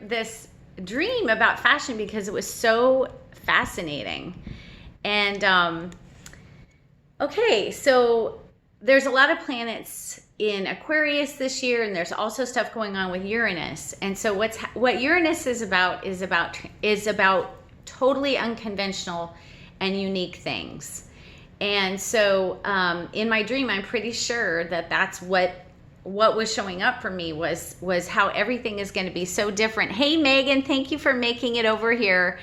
this dream about fashion because it was so fascinating. And okay, so there's a lot of planets in Aquarius this year, and there's also stuff going on with Uranus. And so what Uranus is about totally unconventional and unique things. And so in my dream, I'm pretty sure that that's what was showing up for me was how everything is going to be so different. Hey, Megan, thank you for making it over here.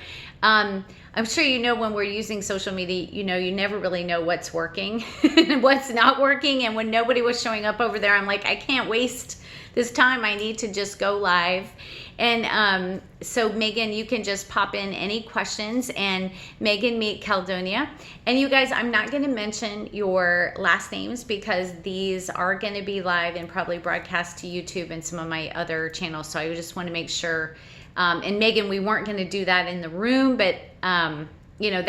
I'm sure you know when we're using social media, you know, you never really know what's working and what's not working. And when nobody was showing up over there, I'm like, I can't waste this time. I need to just go live. And so Megan, you can just pop in any questions, and Megan Meet Caledonia. And you guys, I'm not going to mention your last names because these are going to be live and probably broadcast to YouTube and some of my other channels. So I just want to make sure. And Megan, we weren't going to do that in the room, but you know,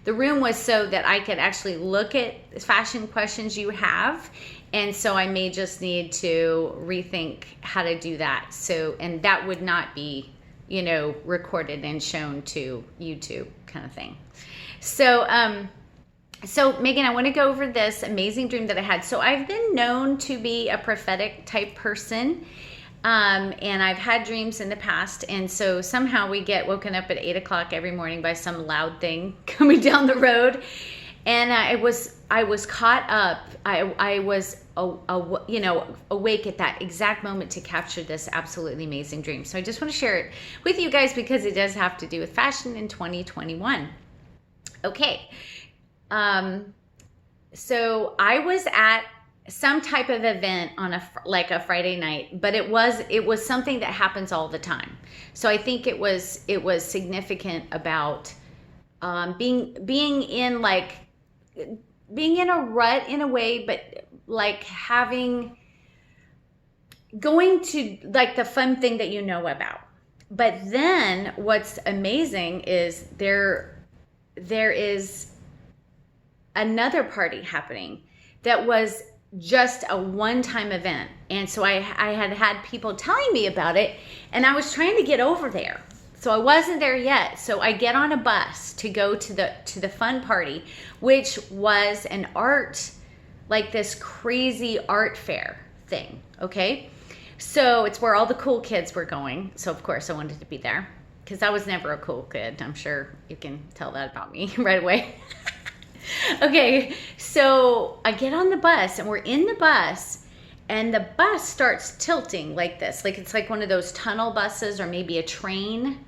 the room was so that I could actually look at fashion questions you have. And so I may just need to rethink how to do that. So, and that would not be, you know, recorded and shown to YouTube kind of thing. So, so Megan, I want to go over this amazing dream that I had. So I've been known to be a prophetic type person. And I've had dreams in the past. And so somehow we get woken up at 8 o'clock every morning by some loud thing coming down the road. And I was caught up. I was, you know, awake at that exact moment to capture this absolutely amazing dream. So I just want to share it with you guys because it does have to do with fashion in 2021. Okay. So I was at some type of event on a Friday night, but it was something that happens all the time. So I think it was significant about being in a rut in a way, but like going to like the fun thing that you know about. But then what's amazing is there is another party happening that was just a one-time event. And so I had people telling me about it, and I was trying to get over there. So I wasn't there yet. So I get on a bus to go to the fun party, which was an art, like this crazy art fair thing. Okay. So it's where all the cool kids were going. So of course I wanted to be there because I was never a cool kid. I'm sure you can tell that about me right away. Okay, so I get on the bus, and we're in the bus, and the bus starts tilting like this. Like it's like one of those tunnel buses or maybe a train,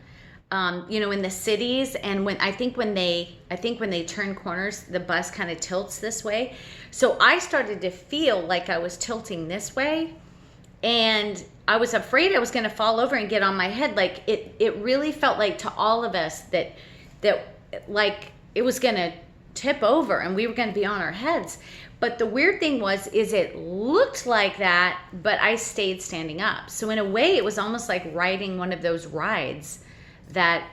you know, in the cities. And when they turn corners, the bus kind of tilts this way. So I started to feel like I was tilting this way, and I was afraid I was going to fall over and get on my head. Like it really felt like to all of us that like it was going to tip over and we were going to be on our heads. But the weird thing is it looked like that, but I stayed standing up. So in a way, it was almost like riding one of those rides that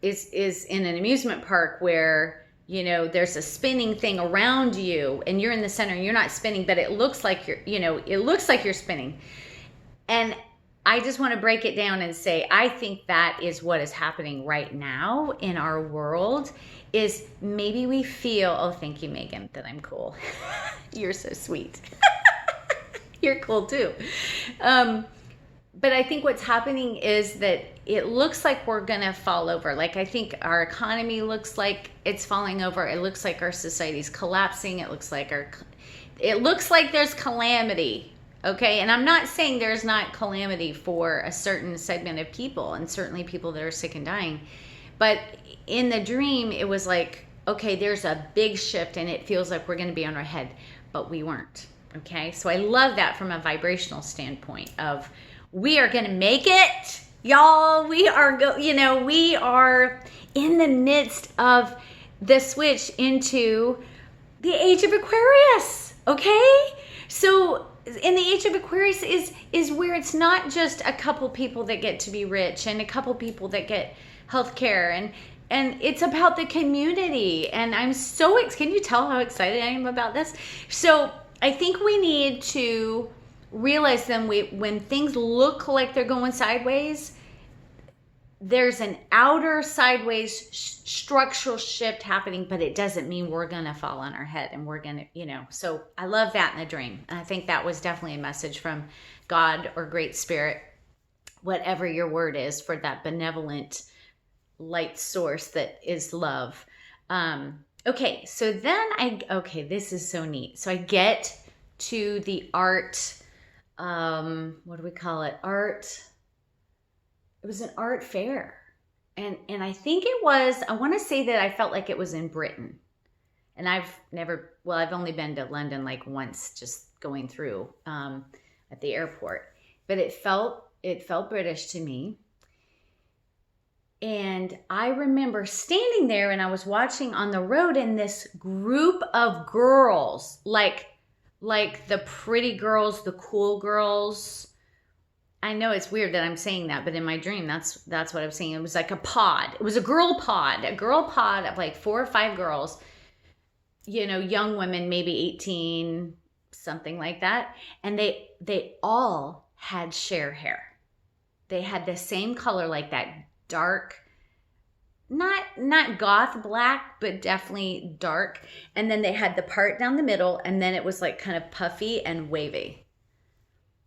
is in an amusement park where, you know, there's a spinning thing around you and you're in the center and you're not spinning, but it looks like you're spinning. And I just want to break it down and say, I think that is what is happening right now in our world. Is maybe we feel, oh, thank you, Megan, that I'm cool. You're so sweet. You're cool too. But I think what's happening is that it looks like we're going to fall over. Like I think our economy looks like it's falling over. It looks like our society's collapsing. It looks like there's calamity. Okay. And I'm not saying there's not calamity for a certain segment of people, and certainly people that are sick and dying. But in the dream, it was like, okay, there's a big shift and it feels like we're going to be on our head, but we weren't. Okay. So I love that from a vibrational standpoint of we are going to make it, y'all. We are in the midst of the switch into the age of Aquarius. Okay. So in the age of Aquarius is where it's not just a couple people that get to be rich and a couple people that get healthcare, and it's about the community. And I'm so can you tell how excited I am about this? So I think we need to realize then when things look like they're going sideways, there's an outer sideways structural shift happening, but it doesn't mean we're going to fall on our head and we're going to, so I love that in the dream. And I think that was definitely a message from God or Great Spirit, whatever your word is for that benevolent light source that is love. Okay. So then this is so neat. So I get to the art, what do we call it? It was an art fair. And I think I want to say that I felt like it was in Britain. And I've only been to London like once, just going through at the airport. But it felt British to me. And I remember standing there and I was watching on the road, and this group of girls, like the pretty girls, the cool girls. I know it's weird that I'm saying that, but in my dream, that's what I'm saying. It was like a pod. It was a girl pod of like 4 or 5 girls, young women, maybe 18, something like that. And they all had share hair. They had the same color, like that dark, not goth black, but definitely dark. And then they had the part down the middle, and then it was like kind of puffy and wavy.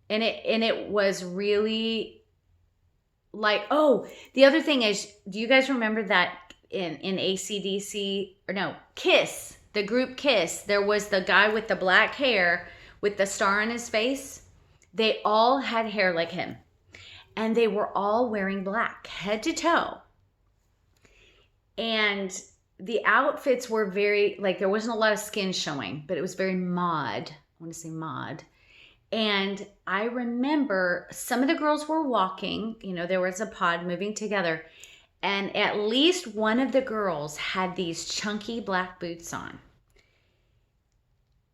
And it was really like, oh, the other thing is, do you guys remember that in AC/DC, or no, Kiss, the group Kiss, there was the guy with the black hair with the star on his face? They all had hair like him. And they were all wearing black, head to toe. And the outfits were very, like, there wasn't a lot of skin showing, but it was very mod. I want to say mod. And I remember some of the girls were walking, there was a pod moving together. And at least one of the girls had these chunky black boots on.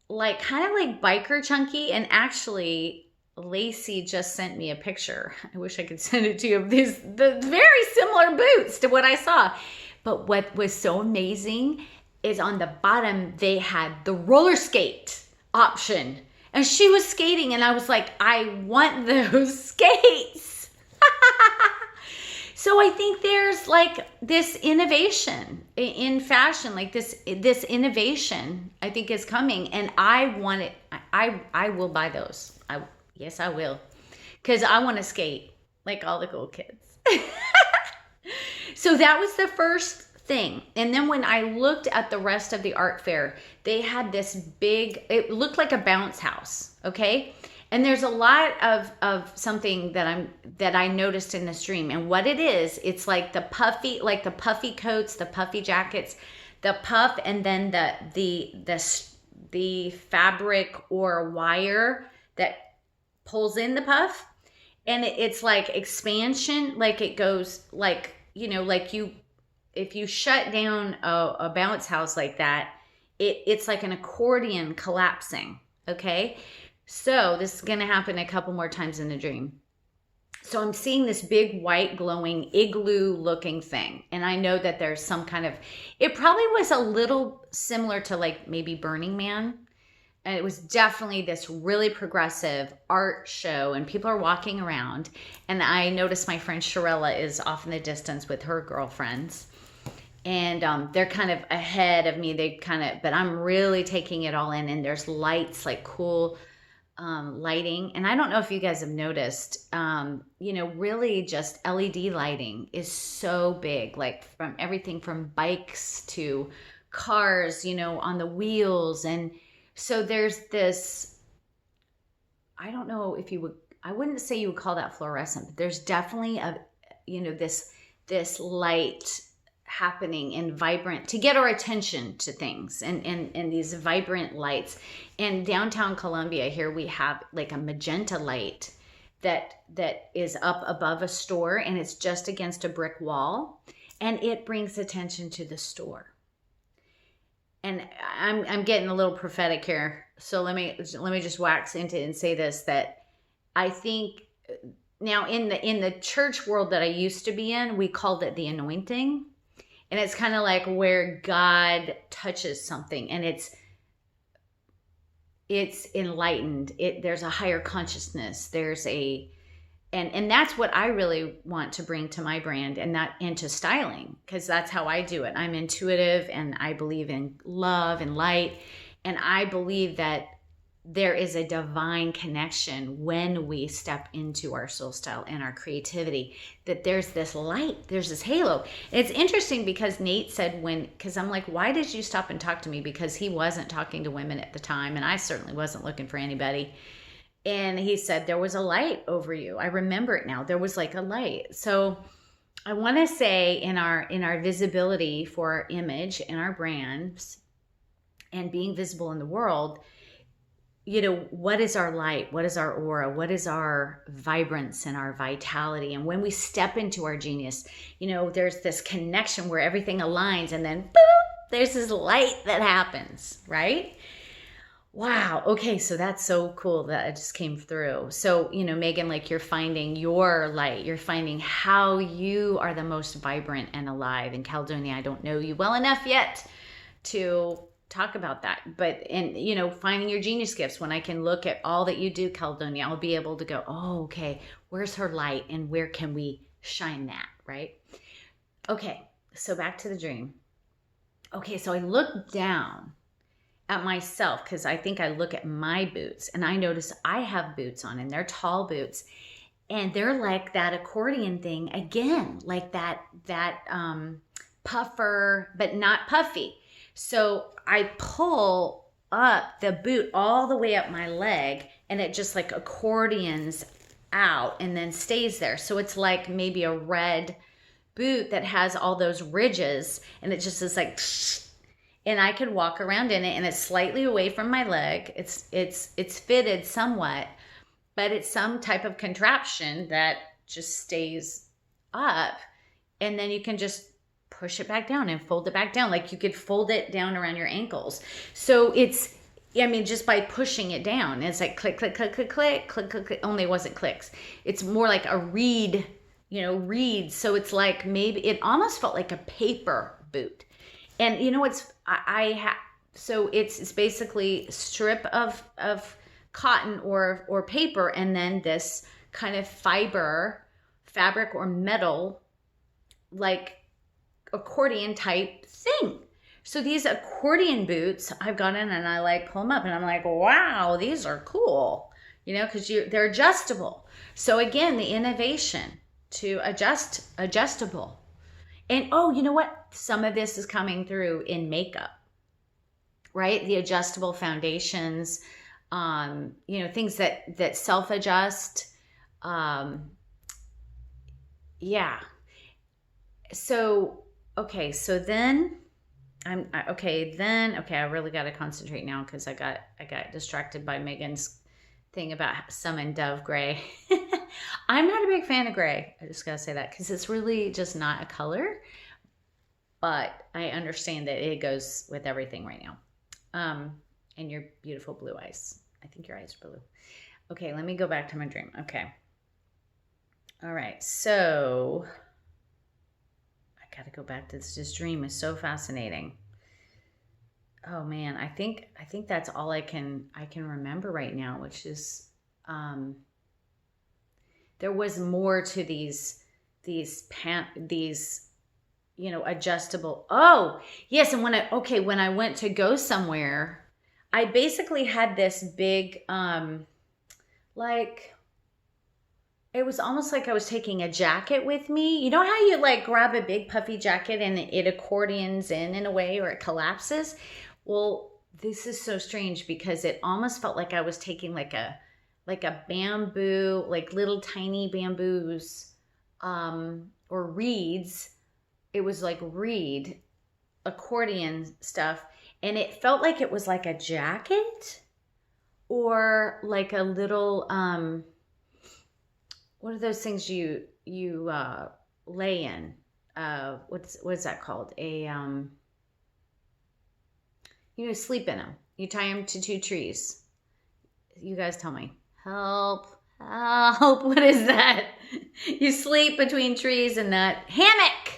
Like, kind of like biker chunky. And actually, Lacey just sent me a picture. I wish I could send it to you, of the very similar boots to what I saw. But what was so amazing is on the bottom, they had the roller skate option. And she was skating, and I was like, I want those skates. So I think there's like this innovation in fashion, like this innovation I think is coming, and I want it. I will buy those. Yes, I will. Because I want to skate like all the cool kids. So that was the first thing. And then when I looked at the rest of the art fair, they had this big, it looked like a bounce house. Okay. And there's a lot of something that I noticed in this dream. And what it is, it's like the puffy coats, the puffy jackets, the puff, and then the fabric or wire that pulls in the puff, and it's like expansion, like it goes like, if you shut down a bounce house like that, it's like an accordion collapsing. Okay. So this is going to happen a couple more times in the dream. So I'm seeing this big white glowing igloo looking thing. And I know that there's some kind of, it probably was a little similar to like maybe Burning Man. And it was definitely this really progressive art show, and people are walking around. And I noticed my friend Sharella is off in the distance with her girlfriends. And they're kind of ahead of me. But I'm really taking it all in. And there's lights, like cool lighting. And I don't know if you guys have noticed, really just LED lighting is so big, like from everything from bikes to cars, on the wheels. And so there's this, I don't know if I wouldn't say you would call that fluorescent, but there's definitely this light happening and vibrant to get our attention to things, and these vibrant lights. In downtown Columbia here, we have like a magenta light that is up above a store, and it's just against a brick wall, and it brings attention to the store. And I'm getting a little prophetic here, so let me just wax into it and say this, that I think now in the church world that I used to be in, we called it the anointing. And it's kind of like where God touches something, and it's enlightened. There's a higher consciousness. And that's what I really want to bring to my brand and that into styling, because that's how I do it. I'm intuitive and I believe in love and light. And I believe that there is a divine connection when we step into our soul style and our creativity, that there's this light, there's this halo. It's interesting because Nate said because I'm like, why did you stop and talk to me? Because he wasn't talking to women at the time, and I certainly wasn't looking for anybody. And he said, there was a light over you. I remember it now. There was like a light. So I want to say in our visibility for our image and our brands and being visible in the world, what is our light? What is our aura? What is our vibrance and our vitality? And when we step into our genius, there's this connection where everything aligns, and then boop, there's this light that happens, right? Wow. Okay. So that's so cool that it just came through. So, Megan, like, you're finding your light, you're finding how you are the most vibrant and alive. In Caledonia, I don't know you well enough yet to talk about that, but finding your genius gifts. When I can look at all that you do, Caledonia, I'll be able to go, oh, okay, where's her light and where can we shine that, right? Okay, so back to the dream. Okay, so I look down at myself, because I think I look at my boots and I notice I have boots on, and they're tall boots, and they're like that accordion thing again, like that puffer, but not puffy. So I pull up the boot all the way up my leg, and it just like accordions out and then stays there. So it's like maybe a red boot that has all those ridges, and it just is like, and I could walk around in it, and it's slightly away from my leg. It's fitted somewhat, but it's some type of contraption that just stays up, and then you can just push it back down and fold it back down. Like you could fold it down around your ankles. So just by pushing it down, it's like click, click, click, click, click, click, click, click. Only it wasn't clicks. It's more like a reed, reed. So it's like, maybe it almost felt like a paper boot. And so it's basically strip of cotton or paper, and then this kind of fabric or metal, like accordion type thing. So these accordion boots, I've gone in and I like pull them up, and I'm like, wow, these are cool, because they're adjustable. So again, the innovation to adjustable. And oh, you know what? Some of this is coming through in makeup, right? The adjustable foundations, things that self-adjust. Yeah. So, okay. So then I really got to concentrate now, because I got distracted by Megan's thing about summon dove gray. I'm not a big fan of gray. I just got to say that, because it's really just not a color, but I understand that it goes with everything right now. And your beautiful blue eyes. I think your eyes are blue. Okay, let me go back to my dream. Okay. All right. So I got to go back to this dream. Is so fascinating. Oh man, I think that's all I can remember right now, which is there was more to these adjustable. Oh, yes, and when I went to go somewhere, I basically had this big like, it was almost like I was taking a jacket with me. You know how you like grab a big puffy jacket and it accordions in a way, or it collapses? Well, this is so strange, because it almost felt like I was taking like a bamboo, like little tiny bamboos, or reeds. It was like reed accordion stuff. And it felt like it was like a jacket, or like a little, what are those things you lay in? What's that called? Sleep in them. You tie them to two trees. You guys tell me. Help. What is that? You sleep between trees, and that hammock.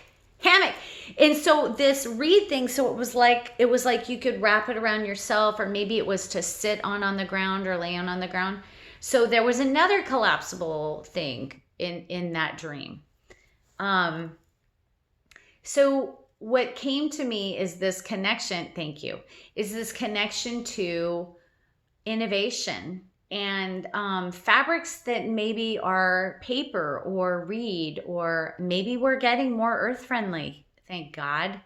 And so this reed thing, so it was like you could wrap it around yourself, or maybe it was to sit on the ground or lay on the ground. So there was another collapsible thing in that dream. So what came to me is this connection, thank you, is this connection to innovation and fabrics that maybe are paper or reed, or maybe we're getting more earth friendly, thank God,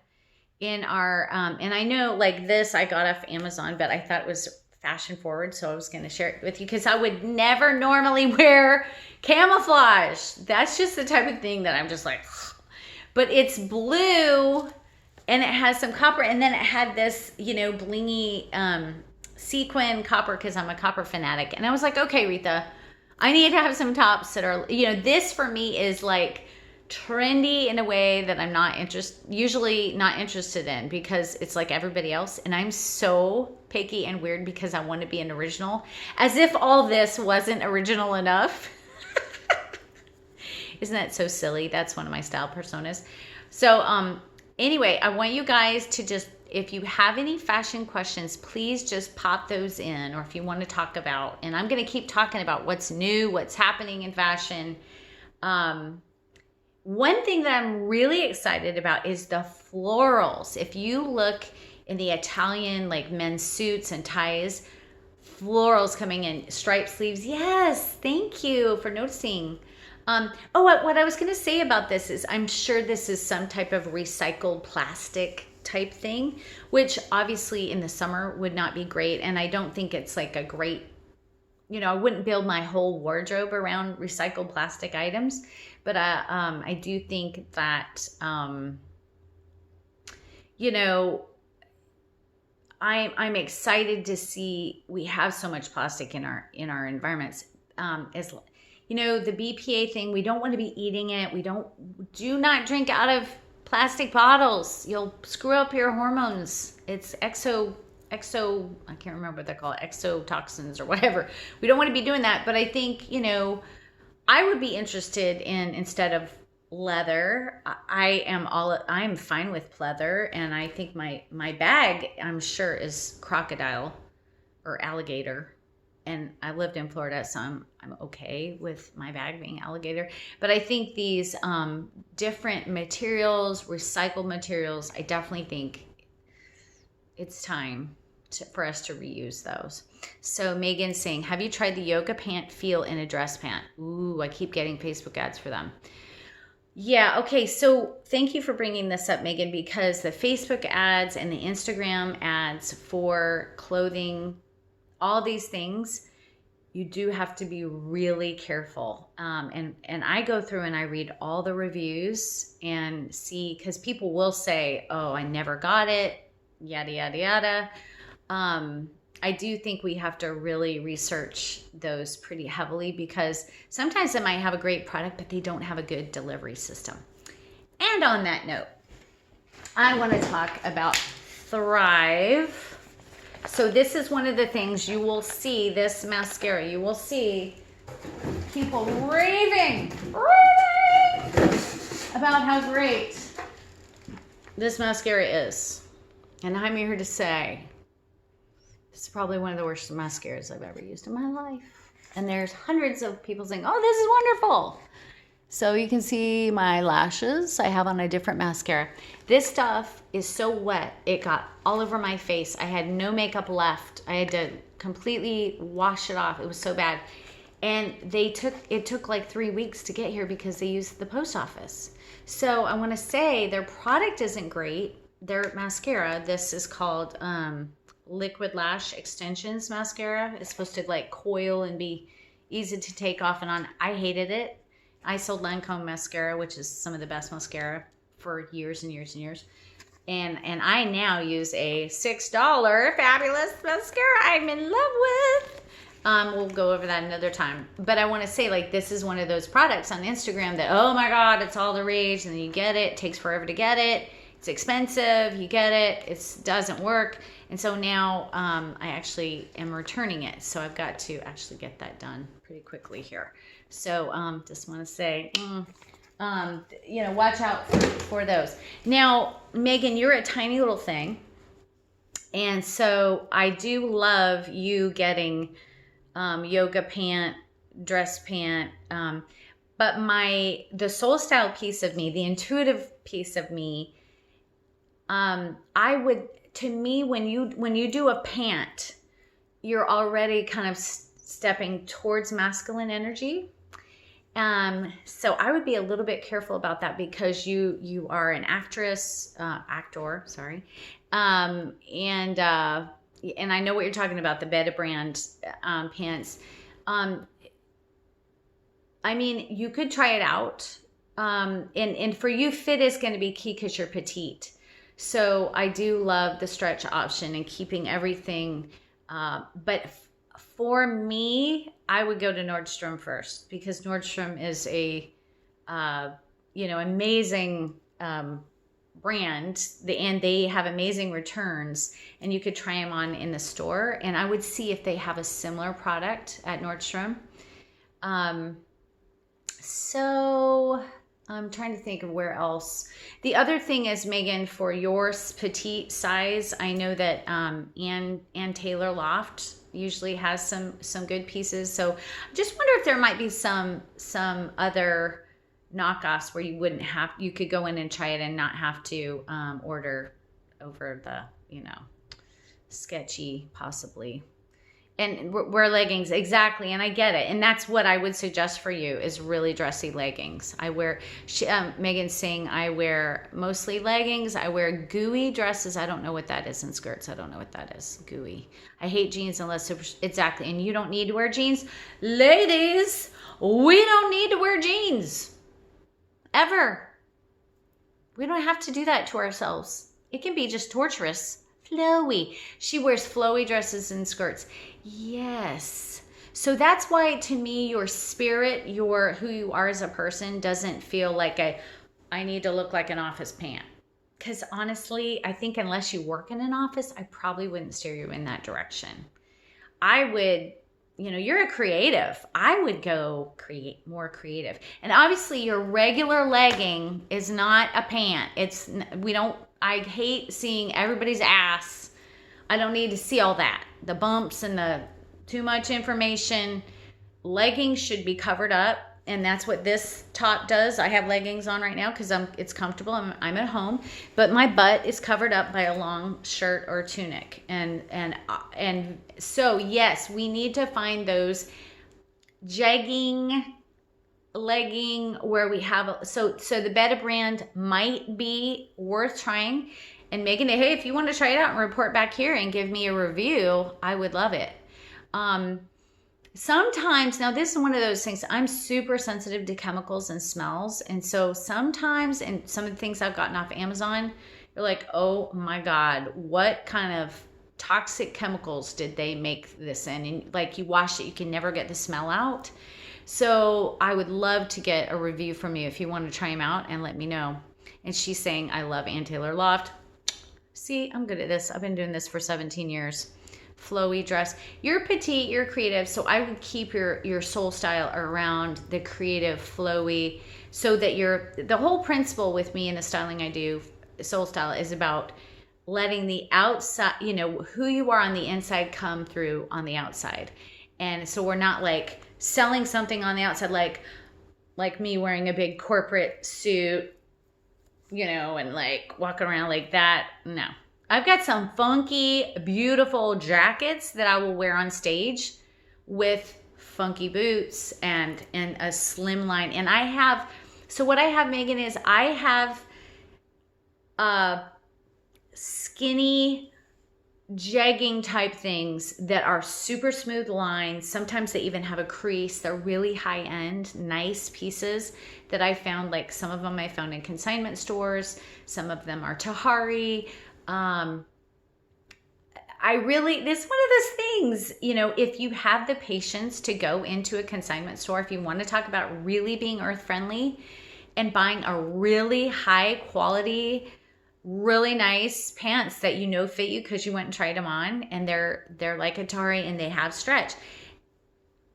in our, and I know like this I got off Amazon, but I thought it was fashion forward, so I was going to share it with you because I would never normally wear camouflage. That's just the type of thing that I'm just like, but it's blue and it has some copper, and then it had this, you know, blingy sequin copper, because I'm a copper fanatic. And I was like, okay, Aretha, I need to have some tops that are, you know, this for me is like trendy in a way that I'm usually not interested in, because it's like everybody else, and I'm so picky and weird because I want to be an original, as if all this wasn't original enough. Isn't that so silly? That's one of my style personas. So anyway, I want you guys to just, if you have any fashion questions, please just pop those in, or if you want to talk about, and I'm going to keep talking about what's new, what's happening in fashion. One thing that I'm really excited about is the florals. If you look in the Italian, like men's suits and ties, florals coming in, striped sleeves. Yes, thank you for noticing. What I was going to say about this is I'm sure this is some type of recycled plastic type thing, which obviously in the summer would not be great. And I don't think it's like a great, you know, I wouldn't build my whole wardrobe around recycled plastic items. But I do think that, you know, I'm excited to see we have so much plastic in our environments. As you know, the BPA thing, we don't want to be eating it. Do not drink out of plastic bottles. You'll screw up your hormones. It's I can't remember what they're called, exotoxins or whatever. We don't want to be doing that. But I think, you know, I would be interested in, instead of leather, I'm fine with pleather, and I think my bag, I'm sure, is crocodile or alligator. And I lived in Florida, so I'm okay with my bag being alligator. But I think these different materials, recycled materials, I definitely think it's time for us to reuse those. So Megan's saying, have you tried the yoga pant feel in a dress pant? Ooh, I keep getting Facebook ads for them. Yeah, okay, so thank you for bringing this up, Megan, because the Facebook ads and the Instagram ads for clothing, all these things, you do have to be really careful. And I go through and I read all the reviews and see, because people will say, oh, I never got it, yada, yada, yada. I do think we have to really research those pretty heavily, because sometimes they might have a great product, but they don't have a good delivery system. And on that note, I want to talk about Thrive. So this is one of the things you will see, this mascara, you will see people raving about how great this mascara is. And I'm here to say, it's probably one of the worst mascaras I've ever used in my life. And there's hundreds of people saying, oh, this is wonderful. So you can see my lashes. I have on a different mascara. This stuff is so wet, it got all over my face. I had no makeup left. I had to completely wash it off. It was so bad. And it took like 3 weeks to get here because they used the post office. So I want to say their product isn't great. Their mascara, this is called Liquid Lash Extensions mascara. It's supposed to like coil and be easy to take off and on. I hated it. I sold Lancome mascara, which is some of the best mascara, for years and years and years. And I now use a $6 fabulous mascara I'm in love with. We'll go over that another time. But I want to say, like, this is one of those products on Instagram that, oh my God, it's all the rage. And then you get it. It takes forever to get it. It's expensive. You get it. It doesn't work. And so now I actually am returning it. So I've got to actually get that done pretty quickly here. So just want to say, Watch out for those. Now, Megan, you're a tiny little thing. And so I do love you getting yoga pant, dress pant. But the soul style piece of me, the intuitive piece of me, to me, when you do a pant, you're already kind of stepping towards masculine energy. So I would be a little bit careful about that because you are an actor, sorry. And I know what you're talking about, the Beta brand pants. I mean, you could try it out. And for you, fit is going to be key because you're petite. So I do love the stretch option and keeping everything. But for me, I would go to Nordstrom first because Nordstrom is a, amazing brand, and they have amazing returns, and you could try them on in the store. And I would see if they have a similar product at Nordstrom. So I'm trying to think of where else. The other thing is, Megan, for your petite size, I know that Ann Taylor Loft usually has some good pieces. So I just wonder if there might be some other knockoffs where you could go in and try it and not have to order over the, sketchy possibly. And wear leggings, exactly. And I get it. And that's what I would suggest for you is really dressy leggings. Megan's saying I wear mostly leggings. I wear gooey dresses. I don't know what that is. And skirts. I don't know what that is. Gooey. I hate jeans unless exactly. And you don't need to wear jeans. Ladies, we don't need to wear jeans. Ever. We don't have to do that to ourselves. It can be just torturous. Flowy. She wears flowy dresses and skirts. Yes. So that's why, to me, your spirit, who you are as a person, doesn't feel like I need to look like an office pant. Because honestly, I think unless you work in an office, I probably wouldn't steer you in that direction. I would, you're a creative. I would go more creative. And obviously, your regular legging is not a pant. I hate seeing everybody's ass. I don't need to see all that. The bumps and the too much information. Leggings should be covered up. And that's what this top does. I have leggings on right now because it's comfortable. I'm at home. But my butt is covered up by a long shirt or tunic. And so, yes, we need to find those legging where we have so the Beta brand might be worth trying. And Megan, hey, if you want to try it out and report back here and give me a review, I would love it. Sometimes, now this is one of those things, I'm super sensitive to chemicals and smells, and so sometimes, and some of the things I've gotten off Amazon, you're like, oh my God, what kind of toxic chemicals did they make this in? And like, you wash it, you can never get the smell out. So I would love to get a review from you if you want to try them out and let me know. And she's saying, I love Ann Taylor Loft. See, I'm good at this. I've been doing this for 17 years. Flowy dress. You're petite, you're creative. So I would keep your soul style around the creative, flowy, so that the whole principle with me in the styling I do, soul style, is about letting the outside, who you are on the inside come through on the outside. And so we're not like selling something on the outside, like me wearing a big corporate suit, and like walking around like that. No, I've got some funky, beautiful jackets that I will wear on stage with funky boots and a slim line. And what I have, Megan, is I have skinny jegging type things that are super smooth lines. Sometimes they even have a crease. They're really high end, nice pieces that I found. Like some of them I found in consignment stores. Some of them are Tahari. This is one of those things, if you have the patience to go into a consignment store, if you want to talk about really being earth friendly and buying a really high quality, really nice pants that fit you because you went and tried them on, and they're like Atari and they have stretch.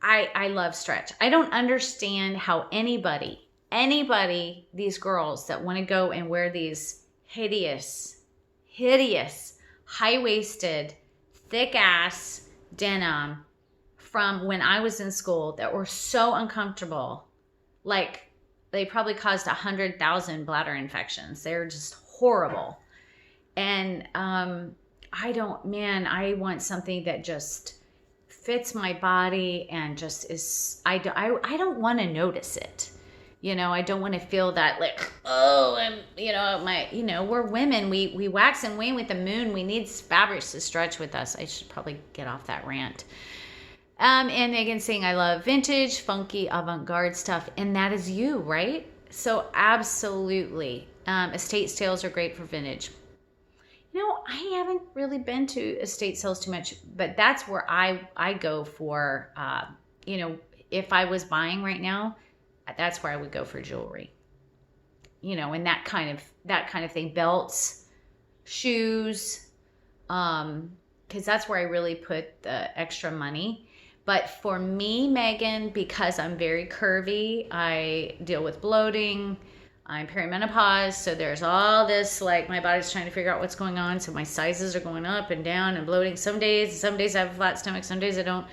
I love stretch. I don't understand how anybody Anybody, these girls that want to go and wear these hideous, high-waisted, thick-ass denim from when I was in school that were so uncomfortable, like they probably caused 100,000 bladder infections. They're just horrible. And I want something that just fits my body and just is, I don't want to notice it. I don't want to feel that like, oh, we're women. We wax and wane with the moon. We need fabrics to stretch with us. I should probably get off that rant. And Megan's saying, I love vintage, funky, avant-garde stuff. And that is you, right? So absolutely. Estate sales are great for vintage. I haven't really been to estate sales too much, but that's where I go for, if I was buying right now, that's where I would go for jewelry, and that kind of thing, belts, shoes, because that's where I really put the extra money. But for me, Megan, because I'm very curvy, I deal with bloating, I'm perimenopause, so there's all this, like, my body's trying to figure out what's going on, so my sizes are going up and down and bloating some days I have a flat stomach, some days I don't.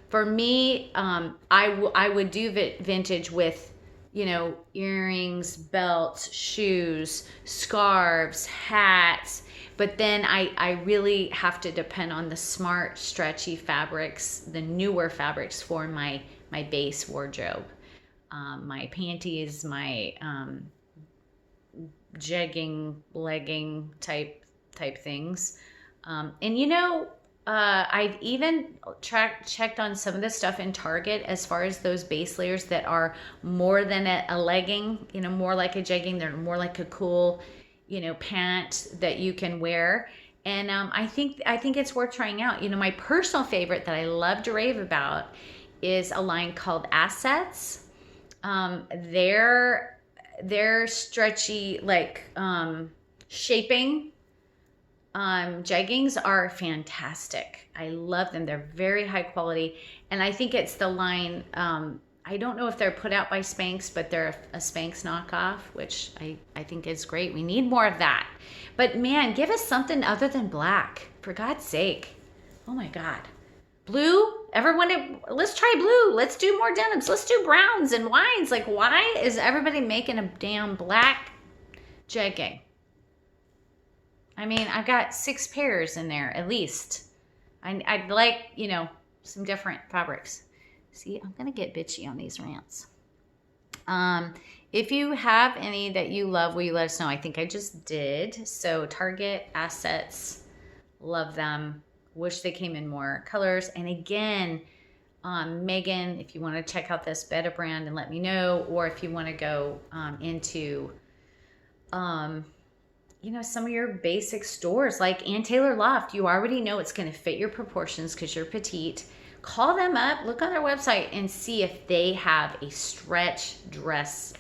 For me, I would do vintage with, earrings, belts, shoes, scarves, hats. But then I really have to depend on the smart, stretchy fabrics, the newer fabrics for my base wardrobe. My panties, my jegging, legging type things. I've even checked on some of the stuff in Target as far as those base layers that are more than a legging, more like a jegging. They're more like a cool, pant that you can wear. And I think it's worth trying out. My personal favorite that I love to rave about is a line called Assets. They're stretchy, like shaping jeggings are fantastic. I love them. They're very high quality. And I think it's the line, I don't know if they're put out by Spanx, but they're a Spanx knockoff, which I think is great. We need more of that. But man, give us something other than black, for God's sake. Oh my God. Blue? Everyone, let's try blue. Let's do more denims. Let's do browns and wines. Like, why is everybody making a damn black jegging? I mean, I've got 6 pairs in there at least. I'd like, some different fabrics. See, I'm going to get bitchy on these rants. If you have any that you love, will you let us know? I think I just did. So Target, Assets, love them. Wish they came in more colors. And again, Megan, if you want to check out this Beta brand and let me know, or if you want to go into, some of your basic stores like Ann Taylor Loft, you already know it's going to fit your proportions because you're petite. Call them up, look on their website, and see if they have a stretch dress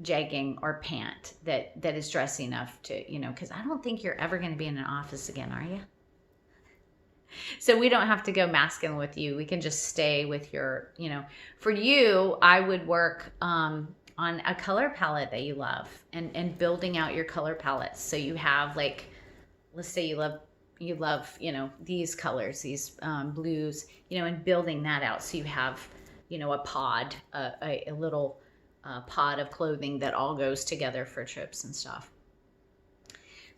jegging or pant that is dressy enough to, because I don't think you're ever going to be in an office again, are you? So we don't have to go masculine with you. We can just stay with your, for you, I would work on a color palette that you love and building out your color palettes. So you have, like, let's say you love, these colors, these blues, and building that out. So you have, a pod, a little pod of clothing that all goes together for trips and stuff.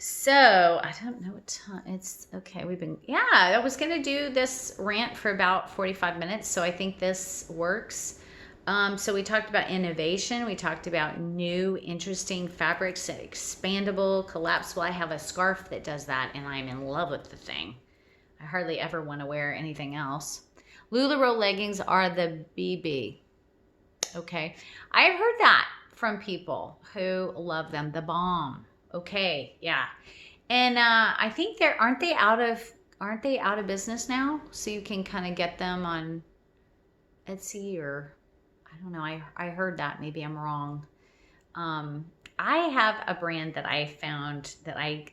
So I don't know what time it's okay. I was going to do this rant for about 45 minutes. So I think this works. So we talked about innovation. We talked about new, interesting fabrics, expandable, collapsible. I have a scarf that does that, and I'm in love with the thing. I hardly ever want to wear anything else. LuLaRoe leggings are the BB. Okay. I've heard that from people who love them. The bomb. Okay. Yeah. And I think aren't they out of business now? So you can kind of get them on Etsy or... I don't know. I heard that. Maybe I'm wrong. I have a brand that I found that I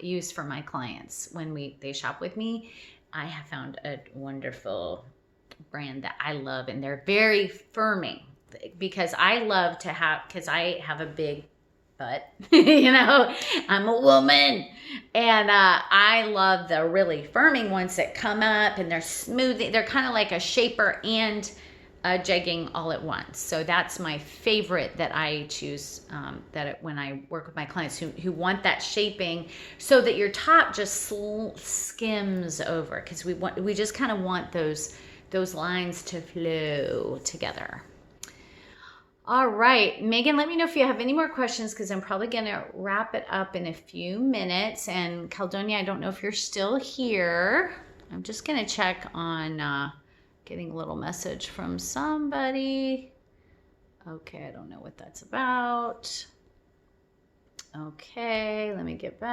use for my clients when they shop with me. I have found a wonderful brand that I love, and they're very firming. because I love to have, because I have a big butt, you know, I'm a woman, and I love the really firming ones that come up and they're smooth. They're kind of like a shaper and a jegging all at once. So that's my favorite that I choose, when I work with my clients who want that shaping so that your top just skims over, because we just kind of want those lines to flow together. All right, Megan, let me know if you have any more questions, because I'm probably going to wrap it up in a few minutes. And Caldonia, I don't know if you're still here. I'm just going to check on getting a little message from somebody. Okay, I don't know what that's about. Okay, let me get back.